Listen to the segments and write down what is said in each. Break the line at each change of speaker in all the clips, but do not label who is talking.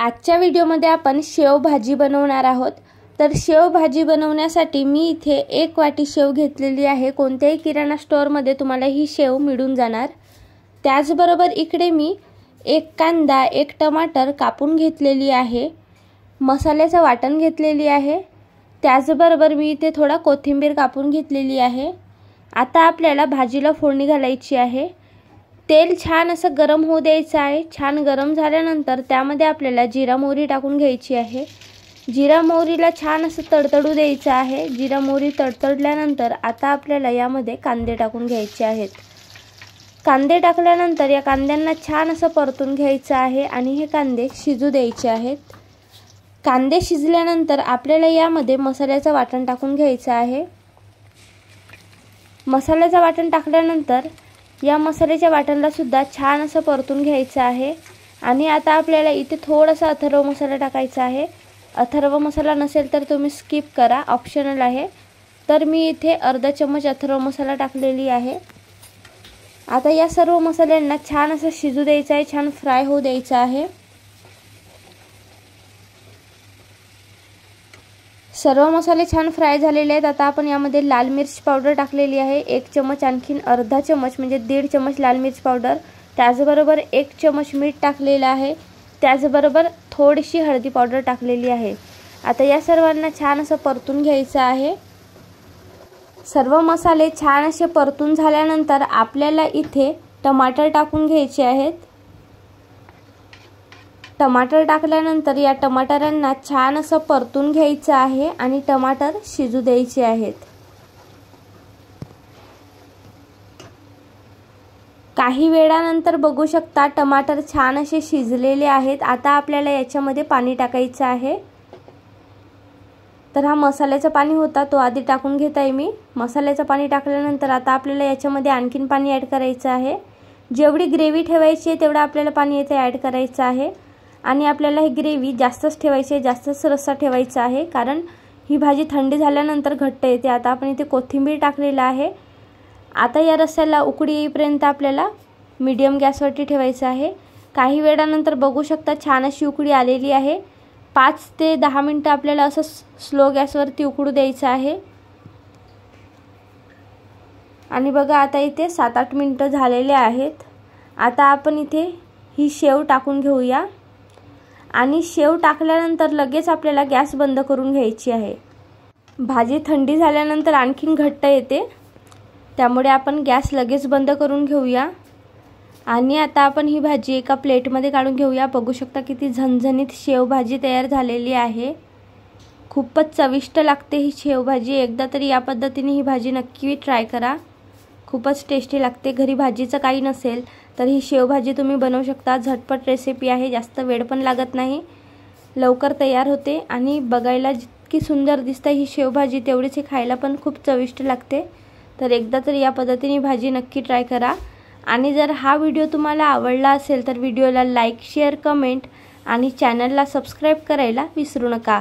आजच्या व्हिडिओमध्ये आपण शेव भाजी बनवणार आहोत। तर शेव भाजी बनवण्यासाठी मी इथे 1 वाटी शेव घेतलेली आहे। कोणत्याही किराणा स्टोअरमध्ये तुम्हाला ही शेव मिळून जाणार। त्याचबरोबर इकडे मी 1 कांदा 1 टमाटर कापून घेतलेली आहे। मसाल्याचं वाटण घेतलेली आहे। त्याचबरोबर मी इथे थोडा कोथिंबीर कापून घेतलेली आहे। आता आपल्याला भाजीला फोडणी घालायची आहे। तेल छान असं गरम होऊ द्यायचं आहे। छान गरम झाल्यानंतर त्यामध्ये आपल्याला जिरा मोहरी टाकून घ्यायची आहे। जिरा मोहरीला छान असं तडतडू द्यायचं आहे। जिरा मोहरी तडतडल्यानंतर आता आपल्याला यामध्ये कांदे टाकून घ्यायचे आहेत। कांदे टाकल्यानंतर या कांद्यांना छान असं परतून घ्यायचं आहे आणि हे कांदे शिजू द्यायचे आहेत। कांदे शिजल्यानंतर आपल्याला यामध्ये मसाल्याचं वाटण टाकून घ्यायचं आहे। मसाल्याचं वाटण टाकल्यानंतर या मसाल्याच्या वाटणाला सुद्धा छान असं परतून घ्यायचं आहे। आणि आता आपल्याला इथे थोडासा अथर्व मसाला टाकायचा आहे। अथर्व मसाला नसेल तर तुम्ही स्किप करा, ऑप्शनल आहे। तर मी इथे अर्धा चम्मच अथर्व मसाला टाकलेली आहे। आता या सर्व मसाल्यांना छान असं शिजू द्यायचं आहे, छान फ्राय होऊ द्यायचं आहे। सर्व मसाले छान फ्राय झालेले आहेत। आता आपण यामध्ये लाल मिर्च पावडर टाकलेली आहे 1 चम्मच, आणखीन अर्धा चम्मच म्हणजे 1.5 चम्मच लाल मिर्च पावडर। त्याचबरोबर 1 चम्मच मीठ टाकलेलं आहे। त्याचबरोबर थोडीशी हळदी पावडर टाकलेली आहे। आता या सर्वांना छान असं परतून घ्यायचं आहे। सर्व मसाले छान असे परतून झाल्यानंतर आपल्याला इथे टमाटर टाकून घ्यायचे आहेत। टमाटर टाकल्यानंतर या टमाटरांना छान असं परतून घ्यायचं आहे आणि टमाटर शिजू द्यायचे आहेत। काही वेळानंतर बघू शकता टमाटर छान असे शिजलेले आहेत। आता आपल्याला याच्यामध्ये पाणी टाकायचं आहे। तर हा मसाल्याचं पाणी होता तो आधी टाकून घेत आहे मी। मसाल्याचं पाणी टाकल्यानंतर आता आपल्याला याच्यामध्ये आणखीन पाणी ॲड करायचं आहे। जेवढी ग्रेव्ही ठेवायची आहे तेवढं आपल्याला पाणी येथे ॲड करायचं आहे। आणि आपल्याला ही ग्रेव्ही जास्तच ठेवायची आहे, जास्तच रस्सा ठेवायचा आहे, कारण ही भाजी थंडी झाल्यानंतर घट्ट येते। आता आपण इथे कोथिंबीर टाकलेला आहे। आता या रस्स्याला उकळी येईपर्यंत आपल्याला मीडियम गॅसवरती ठेवायचं आहे। काही वेळानंतर बघू शकता छान अशी उकळी आलेली आहे। 5 ते 10 मिनिटं आपल्याला असं स्लो गॅसवरती उकळू द्यायचं आहे। आणि बघा आता इथे 7-8 मिनिटं झालेले आहेत। आता आपण इथे ही शेव टाकून घेऊया आणि शेव टाकल्यानंतर लगेच आपल्याला गॅस बंद करून घ्यायची आहे। भाजी थंडी झाल्यानंतर आणखीन घट्ट येते, त्यामुळे आपण गॅस लगेच बंद करून घेऊया। आणि आता आपण ही भाजी एका प्लेटमध्ये काढून घेऊया। बघू शकता किती झणझणीत शेव भाजी तयार झालेली आहे। खूपच चविष्ट लागते ही शेव भाजी। एकदा तरी या पद्धतीने ही भाजी नक्की ट्राय करा, खूपच टेस्टी लागते। घरी भाजीचं काही नसेल तर ही शेवभाजी तुम्ही बनवू शकता। झटपट रेसिपी आहे, जास्त वेळ पण लागत नाही, लवकर तयार होते आणि बघायला जितकी सुंदर दिसते ही शेवभाजी तेवढीच ही खायला पण खूप चविष्ट लागते। तर एकदा तरी या पद्धतीने भाजी नक्की ट्राय करा। आणि जर हा व्हिडिओ तुम्हाला आवडला असेल तर व्हिडिओला लाईक, शेअर, कमेंट आणि चॅनलला सबस्क्राईब करायला विसरू नका।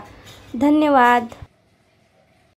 धन्यवाद।